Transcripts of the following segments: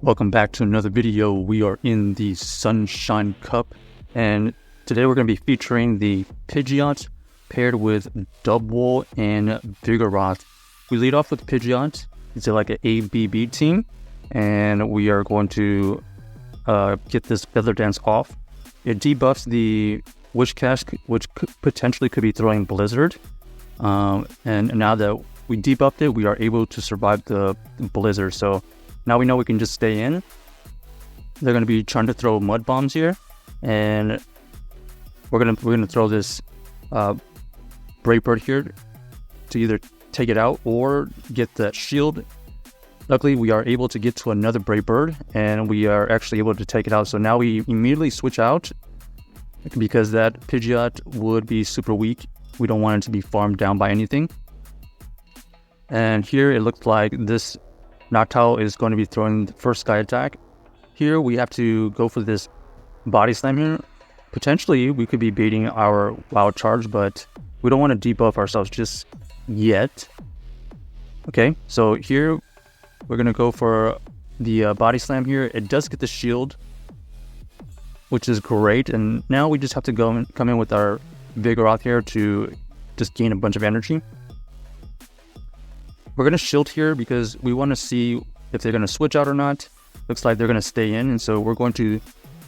Welcome back to another video. We are in the Sunshine Cup, and today we're going to be featuring the Pidgeot paired with Dubwool and Vigoroth. We lead off with Pidgeot. It's like an ABB team, and we are going to get this Feather Dance off. It debuffs the Wish Cast, which potentially could be throwing Blizzard. And now that we debuffed it, we are able to survive the Blizzard. So now we know we can just stay in. They're going to be trying to throw mud bombs here, and we're gonna throw this Brave Bird here to either take it out or get that shield. Luckily, we are able to get to another Brave Bird, and we are actually able to take it out. So now we immediately switch out because that Pidgeot would be super weak. We don't want it to be farmed down by anything. And here it looks like this Noctowl is going to be throwing the first Sky Attack. Here we have to go for this Body Slam here. Potentially we could be baiting our Wild Charge, but we don't want to debuff ourselves just yet. Okay, so here we're going to go for the Body Slam here. It does get the shield, which is great. And now we just have to come in with our Vigoroth here to just gain a bunch of energy. We're going to shield here because we want to see if they're going to switch out or not. Looks like they're going to stay in, and so we're going to...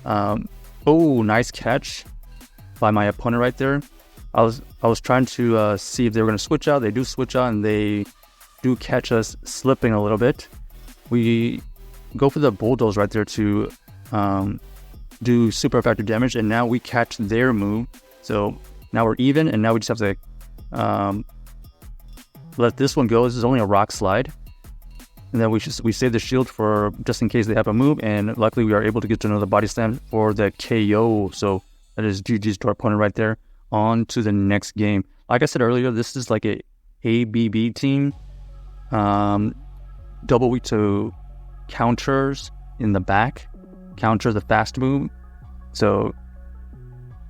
oh, nice catch by my opponent right there. I was trying to see if they were going to switch out. They do switch out, and they do catch us slipping a little bit. We go for the Bulldoze right there to do super effective damage, and now we catch their move. So now we're even, and now we just have to... let this one go. This is only a Rock Slide, and then we save the shield for just in case they have a move, and luckily we are able to get to another Body Slam for the KO. So that is GG's to our opponent right there. On to the next game. Like I said earlier, this is like a ABB team. Double weak to counters in the back, counter the fast move. So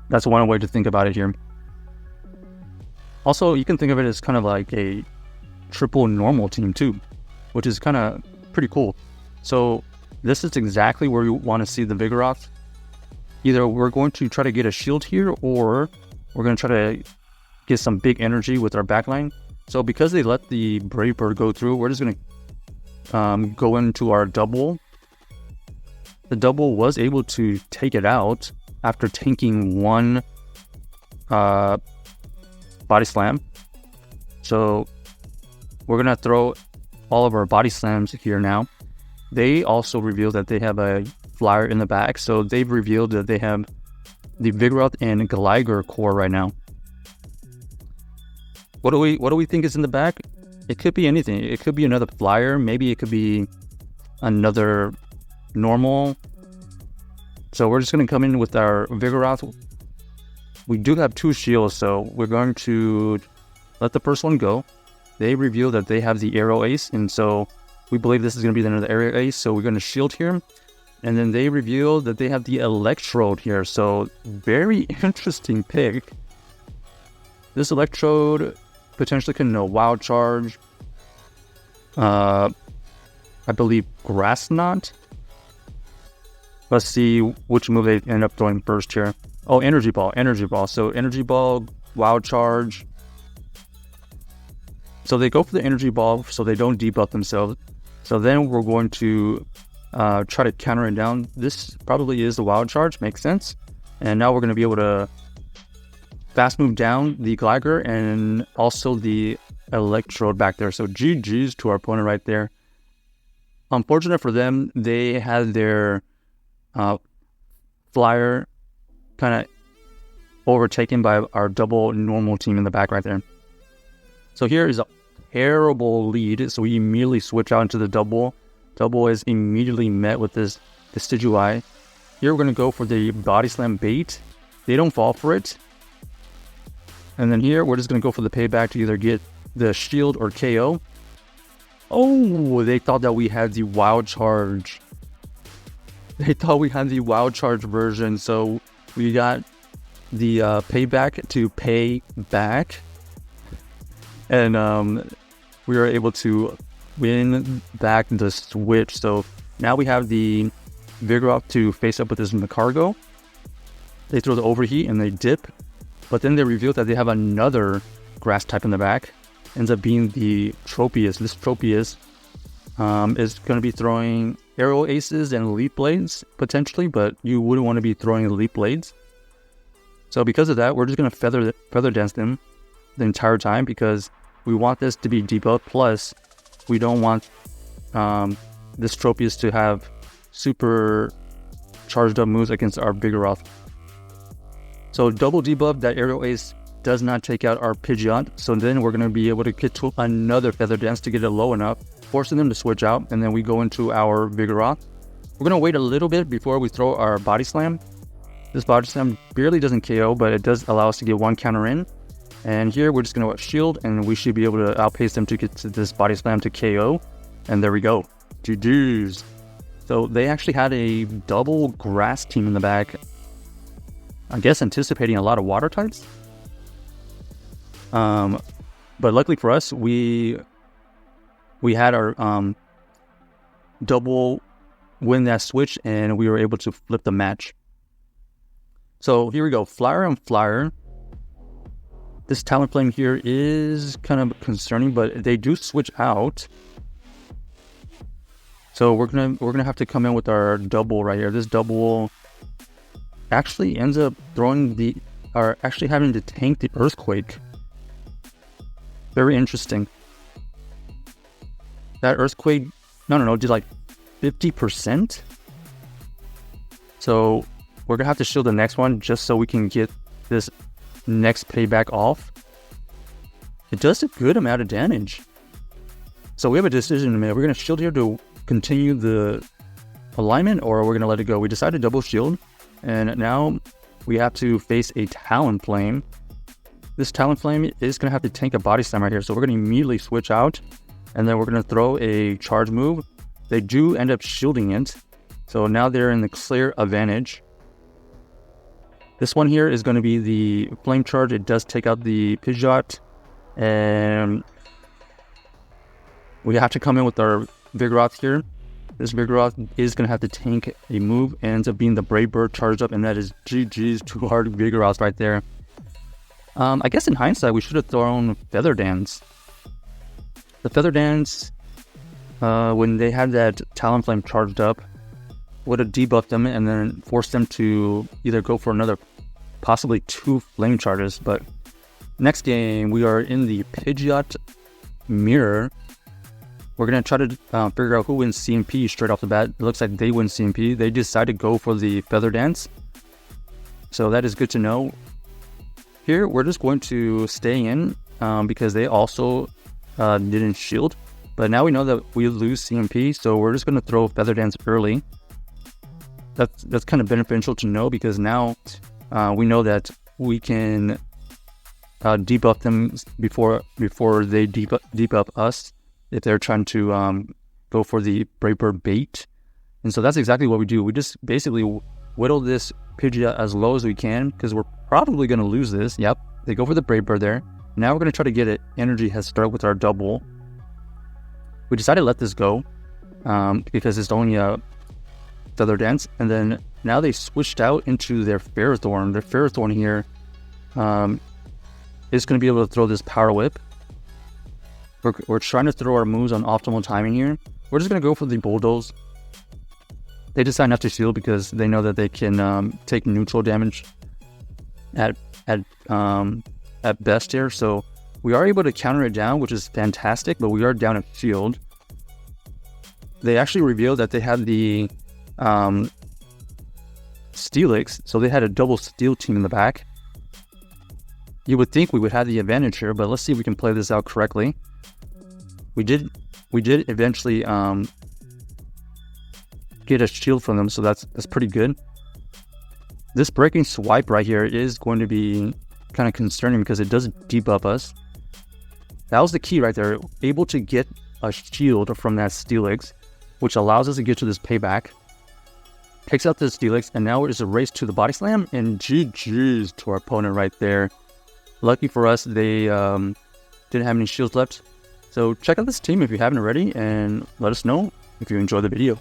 that's one way to think about it here. Also, you can think of it as kind of like a triple normal team too, which is kind of pretty cool. So this is exactly where you want to see the Vigoroth. Either we're going to try to get a shield here, or we're going to try to get some big energy with our backline. So because they let the Brave Bird go through, we're just going to go into our Dubwool. The Dubwool was able to take it out after tanking one Body Slam. So we're gonna throw all of our Body Slams here now. They also revealed that they have a flyer in the back, so they've revealed that they have the Vigoroth and Gligar core right now. What do we think is in the back? It could be anything. It could be another flyer, maybe it could be another normal. So we're just gonna come in with our Vigoroth. We do have two shields, so we're going to let the first one go. They reveal that they have the Arrow Ace, and so we believe this is going to be another Arrow Ace, so we're going to shield here. And then they reveal that they have the Electrode here, so very interesting pick. This Electrode potentially can Wild Charge, I believe Grass Knot. Let's see which move they end up throwing first here. Oh, Energy Ball. So Energy Ball, Wild Charge. So they go for the Energy Ball so they don't debuff themselves. So then we're going to try to counter it down. This probably is the Wild Charge, makes sense. And now we're going to be able to fast move down the Gligar and also the Electrode back there. So GG's to our opponent right there. Unfortunate for them, they had their flyer kind of overtaken by our double normal team in the back right there. So here is a terrible lead, so we immediately switch out into the Dubwool. Dubwool is immediately met with this Decidueye. Here we're going to go for the Body Slam bait. They don't fall for it. And then here we're just going to go for the payback to either get the shield or KO. Oh, they thought that we had the Wild Charge. They thought we had the Wild Charge version, so we got the payback to pay back, and we were able to win back the switch. So Now we have the Vigoroth to face up with this Macargo. They throw the Overheat and they dip, but then they reveal that they have another grass type in the back. Ends up being the Tropius. This Tropius is going to be throwing Aerial Aces and Leaf Blades, potentially, but you wouldn't want to be throwing Leaf Blades. So because of that, we're just going to Feather Dance them the entire time because we want this to be debuffed, plus we don't want this Tropius to have super charged up moves against our Vigoroth. So double debuff, that Aerial Ace does not take out our Pidgeot, so then we're going to be able to get to another Feather Dance to get it low enough, forcing them to switch out, and then we go into our Vigoroth. We're going to wait a little bit before we throw our Body Slam. This Body Slam barely doesn't KO, but it does allow us to get one counter in. And here we're just going to shield, and we should be able to outpace them to get to this Body Slam to KO. And there we go. GG's. So they actually had a double grass team in the back. I guess anticipating a lot of water types. But luckily for us, we had our double win that switch, and we were able to flip the match. So here we go, Flyer and Flyer. This Talonflame here is kind of concerning, but they do switch out. So we're gonna have to come in with our Dubwool right here. This Dubwool actually ends up actually having to tank the Earthquake. Very interesting. That Earthquake, did like 50%. So we're gonna have to shield the next one just so we can get this next payback off. It does a good amount of damage. So we have a decision to make. We're gonna shield here to continue the alignment, or we're gonna let it go. We decided to double shield, and now we have to face a Talonflame. This Talonflame is going to have to tank a Body Slam right here, so we're going to immediately switch out, and then we're going to throw a charge move. They do end up shielding it, so now they're in the clear advantage. This one here is going to be the Flame Charge. It does take out the Pidgeot, and we have to come in with our Vigoroth here. This Vigoroth is going to have to tank a move, and ends up being the Brave Bird charged up, and that is GG's to our Vigoroth right there. I guess in hindsight, we should have thrown Feather Dance. The Feather Dance, when they had that Talonflame charged up, would have debuffed them and then forced them to either go for another, possibly 2 Flame Charges. But next game, we are in the Pidgeot Mirror. We're going to try to figure out who wins CMP straight off the bat. It looks like they win CMP. They decided to go for the Feather Dance. So that is good to know. Here, we're just going to stay in because they also didn't shield. But now we know that we lose CMP, so we're just going to throw Feather Dance early. That's kind of beneficial to know, because now we know that we can debuff them before they debuff us if they're trying to go for the Brave Bird bait. And so that's exactly what we do. We just basically whittle this Pidgeot as low as we can, because we're probably going to lose this. Yep, they go for the Brave Bird there. Now we're going to try to get it energy head start with our Dubwool. We decided to let this go because it's only a Feather Dance. And then now they switched out into their Ferrothorn. Their Ferrothorn here is going to be able to throw this Power Whip. We're trying to throw our moves on optimal timing here. We're just going to go for the Bulldoze. They decide not to shield because they know that they can take neutral damage at best here. So we are able to counter it down, which is fantastic, but we are down a shield. They actually revealed that they had the Steelix, so they had a double Steel team in the back. You would think we would have the advantage here, but let's see if we can play this out correctly. We did eventually get a shield from them, so that's pretty good. This Breaking Swipe right here is going to be kind of concerning because it does debuff us. That was the key right there, able to get a shield from that Steelix, which allows us to get to this payback. Takes out the Steelix, and now it is a race to the Body Slam, and GG's to our opponent right there. Lucky for us, they didn't have any shields left. So check out this team if you haven't already, and let us know if you enjoyed the video.